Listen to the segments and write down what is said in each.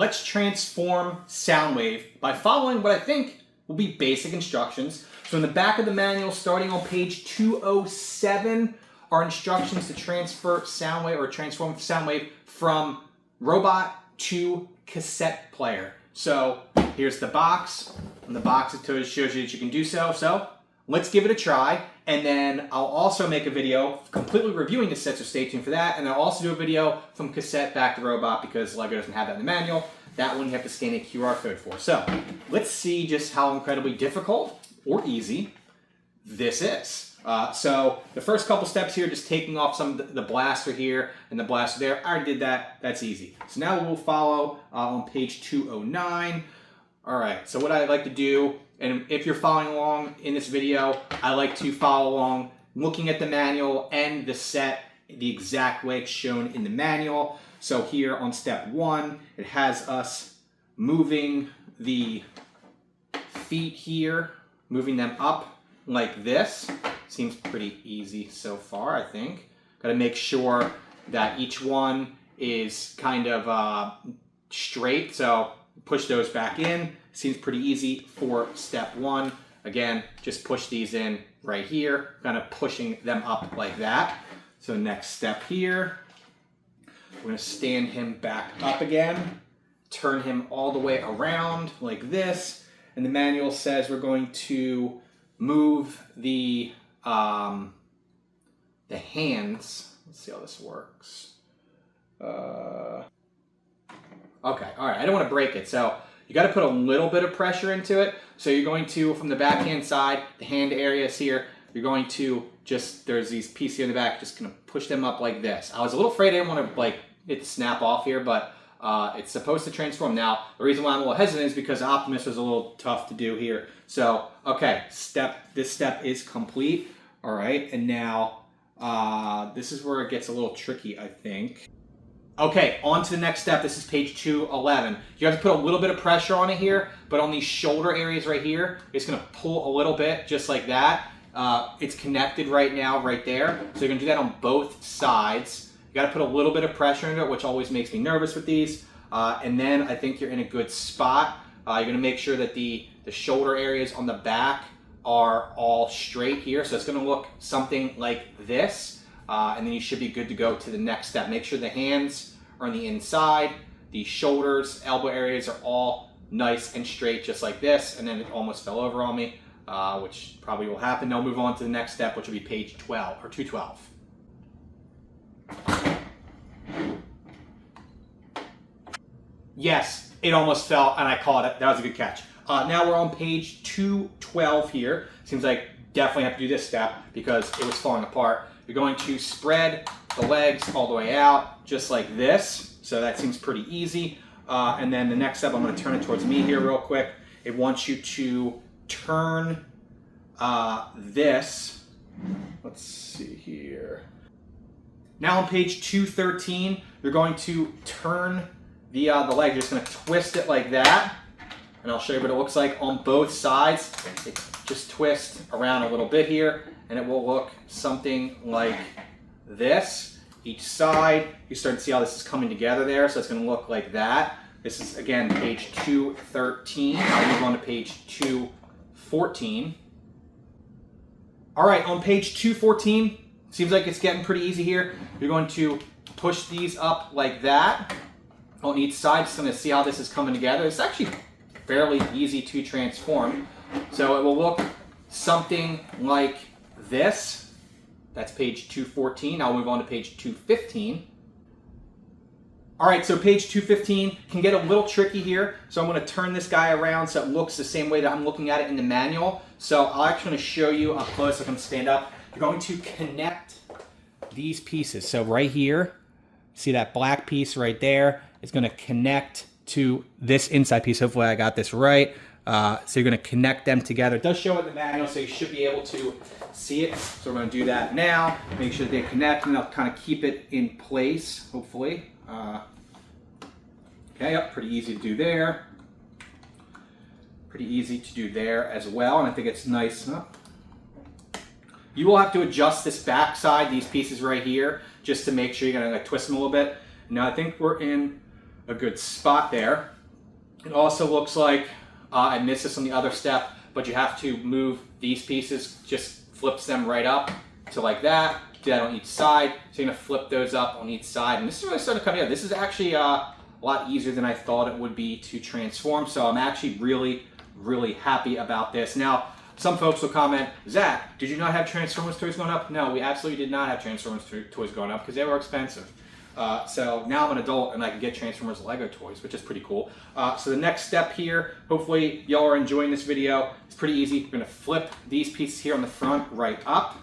let's transform Soundwave by following what I think will be basic instructions. So in the back of the manual, starting on page 207, are instructions to transfer Soundwave or transform Soundwave from robot to cassette player. So here's the box. On the box it shows you that you can do so. So let's give it a try. And then I'll also make a video completely reviewing the set, so stay tuned for that. And I'll also do a video from cassette back to robot because Lego doesn't have that in the manual. That one you have to scan a QR code for. So let's see just how incredibly difficult or easy this is. So the first couple steps here, just taking off some of the blaster here and the blaster there. I already did that. That's easy. So now we'll follow on page 209. All right, so what I like to do, and if you're following along in this video, I like to follow along looking at the manual and the set the exact way it's shown in the manual. So here on step 1, it has us moving the feet here, moving them up like this. Seems pretty easy so far, I think. Got to make sure that each one is kind of straight, so push those back in. Seems pretty easy for step 1. Again, just push these in right here, kind of pushing them up like that. So next step here, we're going to stand him back up again, turn him all the way around like this, and the manual says we're going to move the hands. Let's see how this works. Okay, all right, I don't want to break it, so you got to put a little bit of pressure into it. So you're going to, from the backhand side, the hand areas here, you're going to just, there's these pieces here in the back, just going to push them up like this. I was a little afraid I didn't want to like it to snap off here, but it's supposed to transform. Now, the reason why I'm a little hesitant is because Optimus was a little tough to do here. So, okay, this step is complete. All right, and now this is where it gets a little tricky, I think. Okay, on to the next step. This is page 211. You have to put a little bit of pressure on it here, but on these shoulder areas right here, it's going to pull a little bit, just like that. It's connected right now, right there. So you're going to do that on both sides. You got to put a little bit of pressure into it, which always makes me nervous with these. And then I think you're in a good spot. You're going to make sure that the shoulder areas on the back are all straight here. So it's going to look something like this. And then you should be good to go to the next step. Make sure the hands are on the inside. The shoulders, elbow areas are all nice and straight, just like this. And then it almost fell over on me, which probably will happen. Now move on to the next step, which will be page 12 or 212. Yes, it almost fell, and I caught it. That was a good catch. Now we're on page 212 here. Seems like definitely have to do this step because it was falling apart. You're going to spread the legs all the way out, just like this. So that seems pretty easy. And then the next step, I'm going to turn it towards me here real quick. It wants you to turn this. Let's see here. Now on page 213, you're going to turn the leg. You're just going to twist it like that. And I'll show you what it looks like on both sides. It just twists around a little bit here, and it will look something like this. Each side, you start to see how this is coming together there, so it's going to look like that. This is, again, page 213. I'll move on to page 214. All right, on page 214, seems like it's getting pretty easy here. You're going to push these up like that on each side. Just going to see how this is coming together. It's actually fairly easy to transform. So it will look something like this. That's page 214. I'll move on to page 215. All right, so page 215 can get a little tricky here. So I'm going to turn this guy around so it looks the same way that I'm looking at it in the manual. So I'll actually show you up close. I can stand up. You're going to connect these pieces. So right here, see that black piece right there? It's going to connect to this inside piece. Hopefully I got this right. So you're going to connect them together. It does show in the manual, so you should be able to see it. So we're going to do that now. Make sure they connect, and I'll kind of keep it in place, hopefully. Okay, yep, pretty easy to do there. Pretty easy to do there as well, and I think it's nice. You will have to adjust this back side, these pieces right here, just to make sure you're going to twist them a little bit. Now I think we're in a good spot there. It also looks like I missed this on the other step, but you have to move these pieces, just flips them right up to like that. Do that on each side. So you're gonna flip those up on each side. And this is really starting to come together. This is actually a lot easier than I thought it would be to transform. So I'm actually really, really happy about this. Now, some folks will comment, Zach, did you not have Transformers toys going up? No, we absolutely did not have Transformers toys going up because they were expensive. So now I'm an adult and I can get Transformers Lego toys, which is pretty cool. So the next step here, hopefully y'all are enjoying this video. It's pretty easy. We're gonna flip these pieces here on the front right up.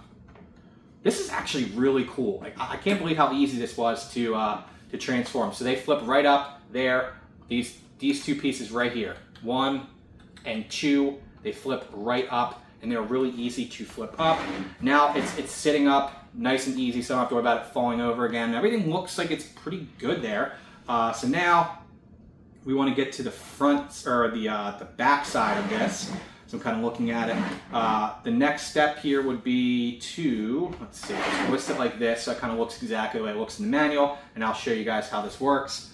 This is actually really cool. Like, I can't believe how easy this was to transform. So they flip right up there. These two pieces right here, 1 and 2, they flip right up, and they're really easy to flip up. Now it's sitting up nice and easy, so I don't have to worry about it falling over again. Everything looks like it's pretty good there. So now we want to get to the front, or the back side of this. So I'm kind of looking at it. The next step here would be to, let's see, twist it like this, so it kind of looks exactly the way it looks in the manual, and I'll show you guys how this works.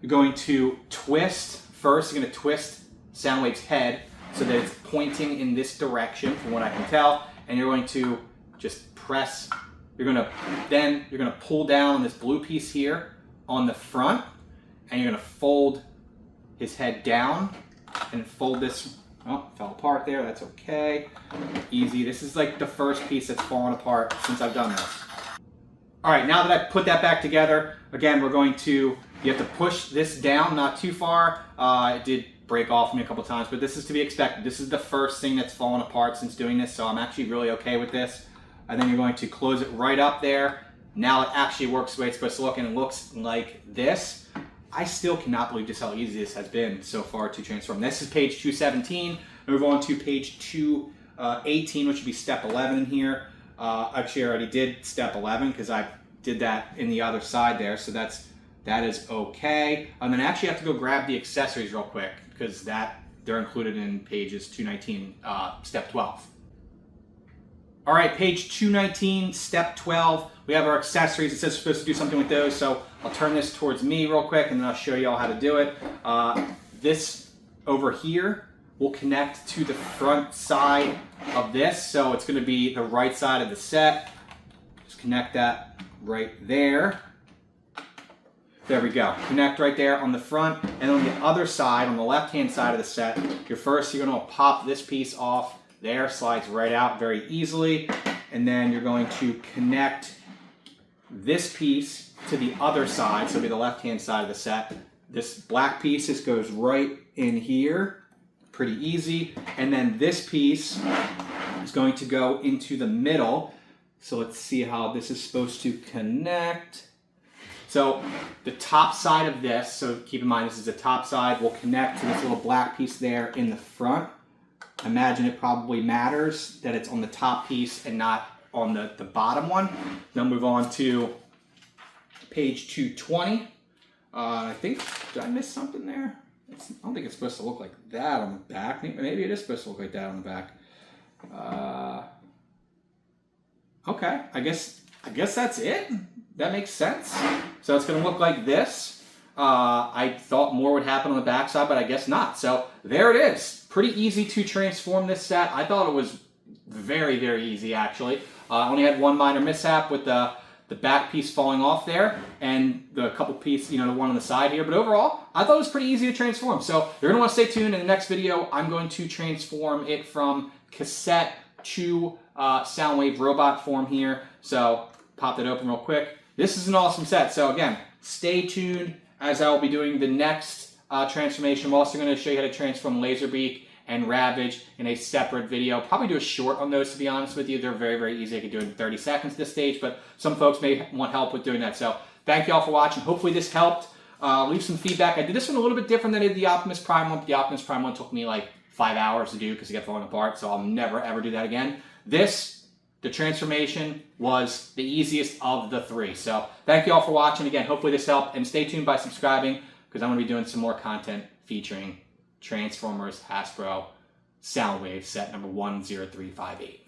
You're going to twist, first you're going to twist Soundwave's head so that it's pointing in this direction, from what I can tell, and you're going to just press, you're going to pull down this blue piece here on the front, and you're going to fold his head down, and fold this. Oh, it fell apart there, that's okay. Easy. This is like the first piece that's fallen apart since I've done this. All right, now that I put that back together, again, you have to push this down, not too far. It did break off me a couple times, but this is to be expected. This is the first thing that's fallen apart since doing this, so I'm actually really okay with this. And then you're going to close it right up there. Now it actually works the way it's supposed to look, and it looks like this. I still cannot believe just how easy this has been so far to transform. This is page 217. Move on to page 218, which would be step 11 in here. Actually, I already did step 11 because I did that in the other side there, so that is okay. And then I actually have to go grab the accessories real quick because they're included in pages 219, step 12. All right, page 219, step 12. We have our accessories. It says we're supposed to do something with those, so I'll turn this towards me real quick and then I'll show you all how to do it. This over here will connect to the front side of this, so it's going to be the right side of the set. Just connect that right there. There we go. Connect right there on the front, and on the other side, on the left-hand side of the set, you're going to pop this piece off. There, slides right out very easily, and then you're going to connect this piece to the other side, so it'll be the left-hand side of the set. This black piece just goes right in here, pretty easy, and then this piece is going to go into the middle. So let's see how this is supposed to connect. So the top side of this, so keep in mind this is the top side, will connect to this little black piece there in the front. Imagine it probably matters that it's on the top piece and not on the bottom one. Now move on to page 220. I think, did I miss something there? I don't think it's supposed to look like that on the back. Maybe it is supposed to look like that on the back. Okay, I guess that's it. That makes sense. So it's going to look like this. I thought more would happen on the back side, but I guess not. So there it is. Pretty easy to transform this set. I thought it was very, very easy, actually. I only had one minor mishap with the back piece falling off there and the couple piece, the one on the side here. But overall, I thought it was pretty easy to transform. So you're going to want to stay tuned. In the next video, I'm going to transform it from cassette to Soundwave robot form here. So pop that open real quick. This is an awesome set. So again, stay tuned as I will be doing the next transformation. I'm also going to show you how to transform Laserbeak and Ravage in a separate video. Probably do a short on those, to be honest with you. They're very, very easy. I could do it in 30 seconds at this stage, but some folks may want help with doing that. So thank you all for watching. Hopefully this helped. Leave some feedback. I did this one a little bit different than I did the Optimus Prime one. The Optimus Prime one took me like 5 hours to do because it kept falling apart, so I'll never, ever do that again. The transformation was the easiest of the 3. So thank you all for watching. Again, hopefully this helped, and stay tuned by subscribing because I'm going to be doing some more content featuring Transformers Hasbro Soundwave set number 10358.